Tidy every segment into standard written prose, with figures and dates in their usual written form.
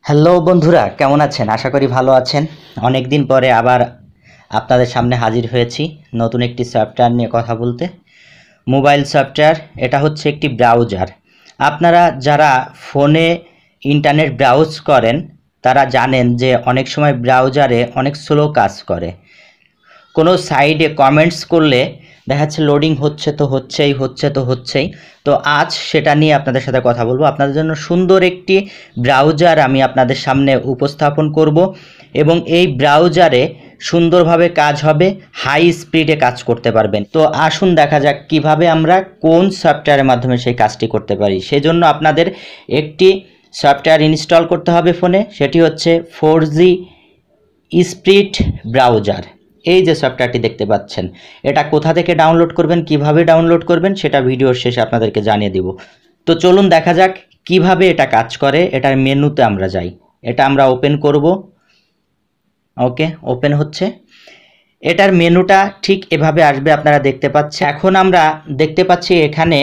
Hello বন্ধুরা, কেমন আছেন? আশা করি ভালো আছেন। অনেক দিন পরে আবার আপনাদের সামনে হাজির হয়েছি নতুন একটি সফটওয়্যার নিয়ে কথা বলতে। মোবাইল সফটওয়্যার, এটা হচ্ছে একটি ব্রাউজার। আপনারা যারা ফোনে ইন্টারনেট ব্রাউজ করেন তারা জানেন যে অনেক সময় ব্রাউজারে অনেক স্লো কাজ করে। কোনো সাইডে কমেন্টস করলে দেখা যাচ্ছে লোডিং হচ্ছে। তো আজ সেটা নিয়ে আপনাদের সাথে কথা বলবো। আপনাদের জন্য সুন্দর একটি ব্রাউজার আমি আপনাদের সামনে উপস্থাপন করব এবং এই ব্রাউজারে সুন্দরভাবে কাজ হবে, হাই স্পিডে কাজ করতে পারবেন। তো আসুন দেখা যাক কিভাবে আমরা কোন সফটওয়্যারের মাধ্যমে সেই কাজটি করতে পারি। সেজন্য আপনাদের একটি সফটওয়্যার ইনস্টল করতে হবে ফোনে, সেটি হচ্ছে 4G স্পিড ব্রাউজার। এই যে সফটওয়্যারটি দেখতে পাচ্ছেন, এটা কোথা থেকে ডাউনলোড করবেন, কিভাবে ডাউনলোড করবেন সেটা ভিডিওর শেষে আপনাদেরকে জানিয়ে দিব। তো চলুন দেখা যাক কিভাবে এটা কাজ করে। এটার মেনুতে আমরা যাই, এটা আমরা ওপেন করব। ওকে, ওপেন হচ্ছে। এটার মেনুটা ঠিক এভাবে আসবে, আপনারা দেখতে পাচ্ছেন। এখন আমরা দেখতে পাচ্ছি এখানে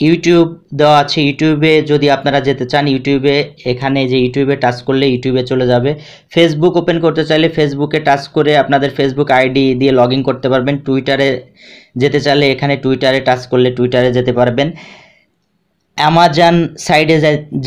ইউটিউব দেওয়া আছে। ইউটিউবে যদি আপনারা যেতে চান, ইউটিউবে এখানে যে ইউটিউবে টাচ করলে ইউটিউবে চলে যাবে। ফেসবুক ওপেন করতে চাইলে ফেসবুকে টাচ করে আপনাদের ফেসবুক আইডি দিয়ে লগ ইন করতে পারবেন। টুইটারে যেতে চাইলে এখানে টুইটারে টাচ করলে টুইটারে যেতে পারবেন। অ্যামাজন সাইডে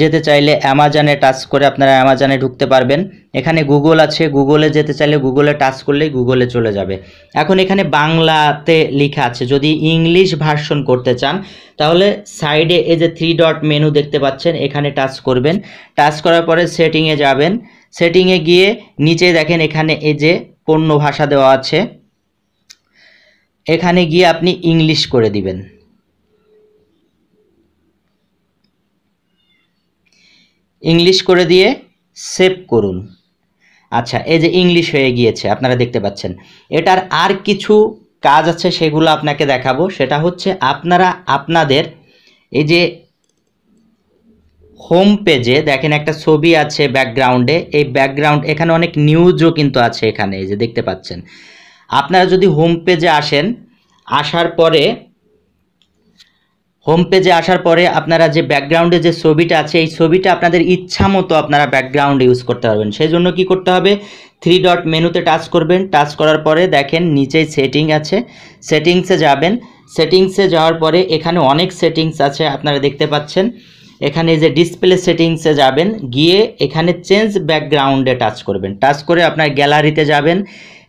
যেতে চাইলে অ্যামাজনে টাচ করে আপনারা অ্যামাজনে ঢুকতে পারবেন। এখানে গুগল আছে, গুগলে যেতে চাইলে গুগলে টাচ করলেই গুগলে চলে যাবে। এখন এখানে বাংলাতে লেখা আছে, যদি ইংলিশ ভার্সন করতে চান তাহলে সাইডে এই যে 3 ডট মেনু দেখতে পাচ্ছেন, এখানে টাচ করবেন। টাচ করার পরে সেটিংয়ে যাবেন। সেটিংয়ে গিয়ে নিচে দেখেন এখানে এই যে পণ্য ভাষা দেওয়া আছে, এখানে গিয়ে আপনি ইংলিশ করে দিবেন। ইংলিশ করে দিয়ে সেভ করুন। আচ্ছা, এই যে ইংলিশ হয়ে গিয়েছে, আপনারা দেখতে পাচ্ছেন। এটার আর কিছু কাজ আছে, সেগুলো আপনাকে দেখাবো। সেটা হচ্ছে আপনারা আপনাদের এই যে হোম পেজে দেখেন একটা ছবি আছে ব্যাকগ্রাউন্ডে, এই ব্যাকগ্রাউন্ড এখানে অনেক নিউজও কিন্তু আছে এখানে, এই যে দেখতে পাচ্ছেন। আপনারা যদি হোম পেজে আসেন, হোম পেজে আসার পরে আপনারা যে ব্যাকগ্রাউন্ডে যে ছবিটা আছে, এই ছবিটা আপনাদের ইচ্ছা মতো আপনারা ব্যাকগ্রাউন্ড ইউজ করতে পারবেন। সেই জন্য কী করতে হবে, 3 ডট মেনুতে টাচ করবেন। টাচ করার পরে দেখেন নিচেই সেটিং আছে, সেটিংসে যাবেন। সেটিংসে যাওয়ার পরে এখানে অনেক সেটিংস আছে, আপনারা দেখতে পাচ্ছেন। এখানে যে ডিসপ্লে সেটিংসে যাবেন, গিয়ে এখানে চেঞ্জ ব্যাকগ্রাউন্ডে টাচ করবেন। টাচ করে আপনার গ্যালারিতে যাবেন।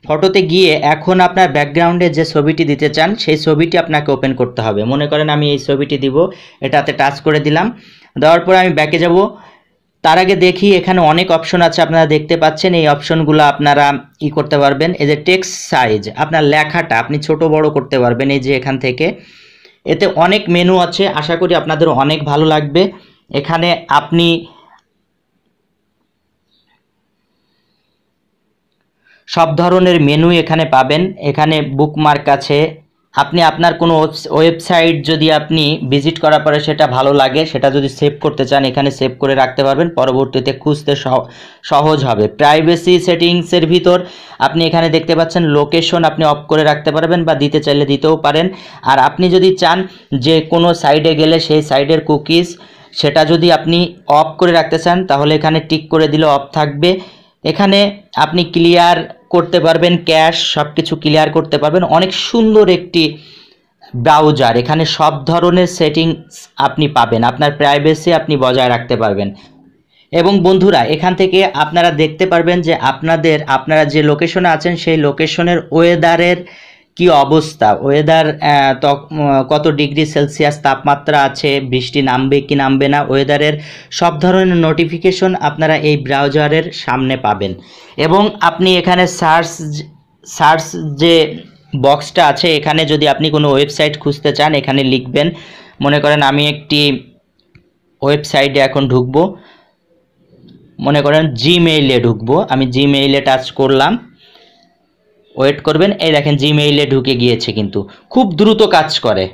ফটোতে গিয়ে এখন আপনার ব্যাকগ্রাউন্ডে যে ছবিটি দিতে চান সেই ছবিটি আপনাকে ওপেন করতে হবে। মনে করেন আমি এই ছবিটি দিব, এটাতে টাচ করে দিলাম। দেওয়ার পরে আমি ব্যাকে যাব। তার আগে দেখি এখানে অনেক অপশন আছে, আপনারা দেখতে পাচ্ছেন। এই অপশনগুলো আপনারা কি করতে পারবেন, এই যে টেক্সট সাইজ, আপনার লেখাটা আপনি ছোট বড় করতে পারবেন এই যে এখান থেকে। এতে অনেক মেনু আছে, আশা করি আপনাদের অনেক ভালো লাগবে। এখানে আপনি সব ধরনের মেনু এখানে পাবেন। এখানে বুকমার্ক আছে। আপনি আপনার কোনো ওয়েবসাইট যদি আপনি ভিজিট করার পরে সেটা ভালো লাগে, সেটা যদি সেভ করতে চান এখানে সেভ করে রাখতে পারবেন, পরবর্তীতে খুঁজতে সহজ হবে। প্রাইভেসি সেটিংসের ভিতর আপনি এখানে দেখতে পাচ্ছেন লোকেশন আপনি অফ করে রাখতে পারবেন, বা দিতে চাইলে দিতেও পারেন। আর আপনি যদি চান যে কোনো সাইডে গেলে সেই সাইডের কুকিজ সেটা যদি আপনি অফ করে রাখতে চান তাহলে এখানে টিক করে দিলে অফ থাকবে। এখানে আপনি ক্লিয়ার করতে পারবেন, ক্যাশ সব কিছু ক্লিয়ার করতে পারবেন। অনেক সুন্দর একটি ব্রাউজার, এখানে সব ধরনের সেটিংস আপনি পাবেন, আপনার প্রাইভেসি আপনি বজায় রাখতে পারবেন। এবং বন্ধুরা, এখান থেকে আপনারা দেখতে পারবেন যে আপনারা যে লোকেশনে আছেন সেই লোকেশনের ওয়েদারের কি অবস্থা, ওয়েদার কত ডিগ্রি সেলসিয়াস তাপমাত্রা আছে, বৃষ্টি নামবে কি নামবে না, ওয়েদারের সব ধরনের নোটিফিকেশন আপনারা এই ব্রাউজারের সামনে পাবেন। এবং আপনি এখানে সার্চ যে বক্সটা আছে, এখানে যদি আপনি কোনো ওয়েবসাইট খুঁজতে চান এখানে লিখবেন। মনে করেন আমি একটি ওয়েবসাইটে এখন ঢুকবো, মনে করেন জিমেইলে ঢুকবো, আমি জিমেইলে টাচ করলাম। ওয়েট করবেন, এই দেখেন জিমেইলে ঢুকে গিয়েছে। কিন্তু খুব দ্রুত কাজ করে,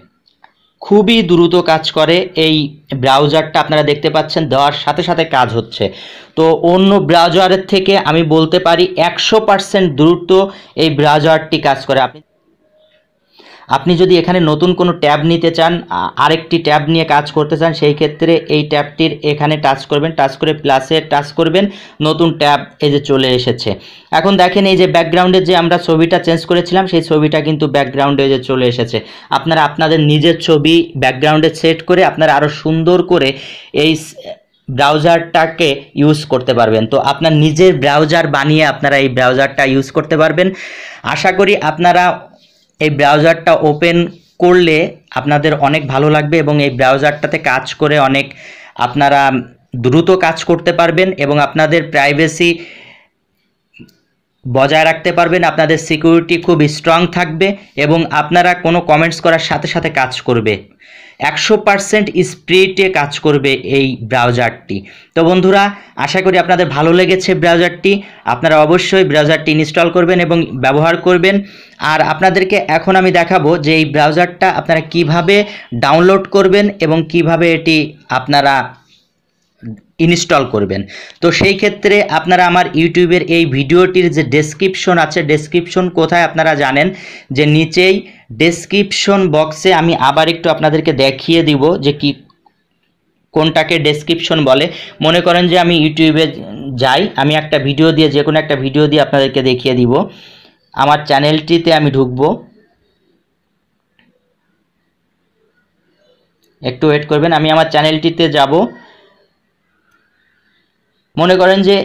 খুবই দ্রুত কাজ করে এই ব্রাউজারটা, আপনারা দেখতে পাচ্ছেন দেওয়ার সাথে সাথে কাজ হচ্ছে। তো অন্য ব্রাউজারের থেকে আমি বলতে পারি 100% দ্রুত এই ব্রাউজারটি কাজ করে। আপনি যদি এখানে নতুন কোনো ট্যাব নিতে চান, আরেকটি ট্যাব নিয়ে কাজ করতে চান, সেই ক্ষেত্রে এই ট্যাবটির এখানে টাচ করবেন, টাচ করে প্লাসে টাচ করবেন, নতুন ট্যাব এই যে চলে এসেছে। এখন দেখেন এই যে ব্যাকগ্রাউন্ডে যে আমরা ছবিটা চেঞ্জ করেছিলাম সেই ছবিটা কিন্তু ব্যাকগ্রাউন্ডে যে চলে এসেছে। আপনারা আপনাদের নিজের ছবি ব্যাকগ্রাউন্ডে সেট করে আপনারা আরও সুন্দর করে এই ব্রাউজারটাকে ইউজ করতে পারবেন। তো আপনার নিজের ব্রাউজার বানিয়ে আপনারা এই ব্রাউজারটা ইউজ করতে পারবেন। আশা করি আপনারা এই ব্রাউজারটা ওপেন করলে আপনাদের অনেক ভালো লাগবে এবং এই ব্রাউজারটাতে কাজ করে অনেক আপনারা দ্রুত কাজ করতে পারবেন এবং আপনাদের প্রাইভেসি বজায় রাখতে পারবেন, আপনাদের সিকিউরিটি খুব স্ট্রং থাকবে এবং আপনারা কোনো কমেন্টস করার সাথে সাথে কাজ করবে, 100% স্পিডে কাজ করবে এই ব্রাউজারটি। তো বন্ধুরা, আশা করি আপনাদের ভালো লেগেছে ব্রাউজারটি। আপনারা অবশ্যই ব্রাউজারটি ইনস্টল করবেন এবং ব্যবহার করবেন। আর আপনাদেরকে এখন আমি দেখাবো যে এই ব্রাউজারটা আপনারা কিভাবে ডাউনলোড করবেন এবং কিভাবে এটি আপনারা ইনস্টল করবেন। তো সেই ক্ষেত্রে আপনারা আমার ইউটিউবের এই ভিডিওটির যে ডেসক্রিপশন আছে, ডেসক্রিপশন কোথায় আপনারা জানেন যে নিচেই ডেসক্রিপশন বক্সে আমি আবার একটু আপনাদেরকে দেখিয়ে দিব যে কি কোনটাকে ডেসক্রিপশন বলে। মনে করেন যে আমি ইউটিউবে যাই, আমি একটা ভিডিও দিয়ে যে কোনো একটা ভিডিও দিয়ে আপনাদেরকে দেখিয়ে দিব। আমার চ্যানেলটিতে আমি ঢুকবো, একটু ওয়েট করবেন, আমি আমার চ্যানেলটিতে যাব। মনে করেন যে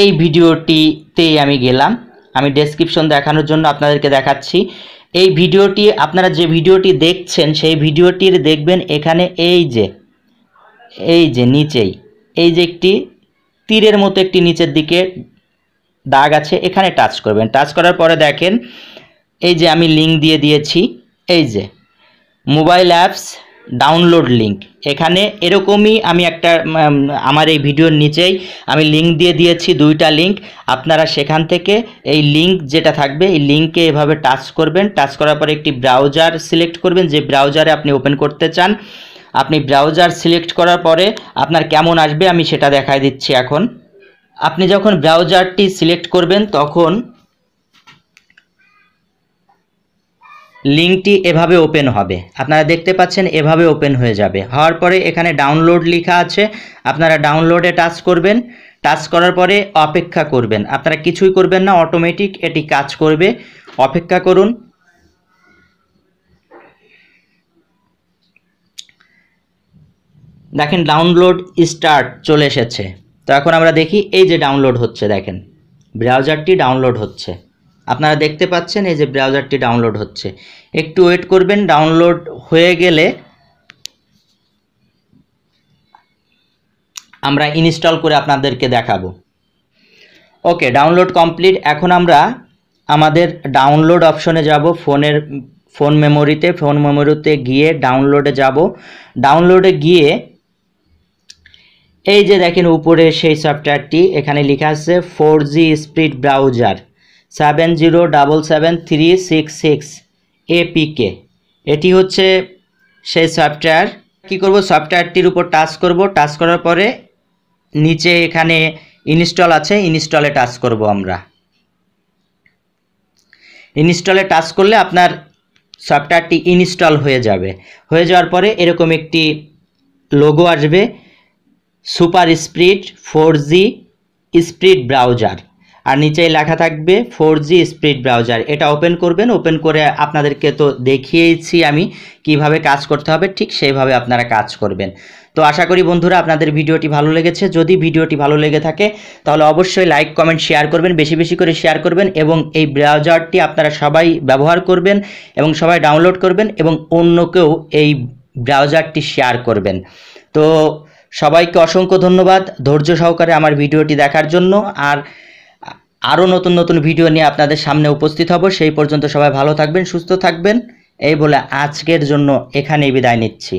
এই ভিডিওটিতেই আমি গেলাম, আমি ডেসক্রিপশন দেখানোর জন্য আপনাদেরকে দেখাচ্ছি। এই ভিডিওটি আপনারা যে ভিডিওটি দেখছেন সেই ভিডিওটির দেখবেন এখানে এই যে নিচেই এই যে একটি তীরের মতো একটি নিচের দিকে দাগ আছে, এখানে টাচ করবেন। টাচ করার পরে দেখেন এই যে আমি লিঙ্ক দিয়ে দিয়েছি, এই যে মোবাইল অ্যাপস ডাউনলোড লিঙ্ক, এখানে এরকমই আমি একটা আমার এই ভিডিওর নিচেই আমি লিঙ্ক দিয়ে দিয়েছি, দুইটা লিঙ্ক। আপনারা সেখান থেকে এই লিঙ্ক যেটা থাকবে এই লিঙ্কে এভাবে টাচ করবেন। টাচ করার পরে একটি ব্রাউজার সিলেক্ট করবেন, যে ব্রাউজারে আপনি ওপেন করতে চান। আপনি ব্রাউজার সিলেক্ট করার পরে আপনার কেমন আসবে আমি সেটা দেখাই দিচ্ছি। এখন আপনি যখন ব্রাউজারটি সিলেক্ট করবেন তখন লিঙ্কটি এভাবে ওপেন হবে, আপনারা দেখতে পাচ্ছেন এভাবে ওপেন হয়ে যাবে। হওয়ার পরে এখানে ডাউনলোড লেখা আছে, আপনারা ডাউনলোডে টাচ করবেন। টাচ করার পরে অপেক্ষা করবেন, আপনারা কিছুই করবেন না, অটোমেটিক এটি কাজ করবে। অপেক্ষা করুন। দেখেন ডাউনলোড স্টার্ট চলে এসেছে। তো এখন আমরা দেখি এই যে ডাউনলোড হচ্ছে, দেখেন ব্রাউজারটি ডাউনলোড হচ্ছে, আপনারা দেখতে পাচ্ছেন এই যে ব্রাউজারটি ডাউনলোড হচ্ছে। একটু ওয়েট করবেন, ডাউনলোড হয়ে গেলে আমরা ইনস্টল করে আপনাদেরকে দেখাবো। ওকে, ডাউনলোড কমপ্লিট। এখন আমরা আমাদের ডাউনলোড অপশনে যাব, ফোন মেমোরিতে গিয়ে ডাউনলোডে যাব। ডাউনলোডে গিয়ে এই যে দেখেন উপরে সেই সফটওয়্যারটি এখানে লেখা আছে 4G স্পিড ব্রাউজার 7077366 APK, এটি হচ্ছে সেই সফটওয়্যার। কি করব, সফটওয়্যারটির উপর টাচ করব। টাচ করার পরে নিচে এখানে ইনস্টল আছে, ইনস্টলে টাচ করব। আমরা ইনস্টলে টাচ করলে আপনার সফটওয়্যারটি ইনস্টল হয়ে যাবে। হয়ে যাওয়ার পরে এরকম একটি লোগো আসবে, super speed 4G speed browser, আর নিচেই লেখা থাকবে 4G স্পিড ব্রাউজার। এটা ওপেন করবেন। ওপেন করে আপনাদেরকে তো দেখিয়েছি আমি কিভাবে কাজ করতে হবে, ঠিক সেইভাবে আপনারা কাজ করবেন। তো আশা করি বন্ধুরা আপনাদের ভিডিওটি ভালো লেগেছে। যদি ভিডিওটি ভালো লেগে থাকে তাহলে অবশ্যই লাইক কমেন্ট শেয়ার করবেন, বেশি বেশি করে শেয়ার করবেন এবং এই ব্রাউজারটি আপনারা সবাই ব্যবহার করবেন এবং সবাই ডাউনলোড করবেন এবং অন্যকেও এই ব্রাউজারটি শেয়ার করবেন। তো সবাইকে অসংখ্য ধন্যবাদ ধৈর্য সহকারে আমার ভিডিওটি দেখার জন্য। আর আরও নতুন নতুন ভিডিও নিয়ে আপনাদের সামনে উপস্থিত হব। সেই পর্যন্ত সবাই ভালো থাকবেন, সুস্থ থাকবেন। এই বলে আজকের জন্য এখানেই বিদায় নিচ্ছি।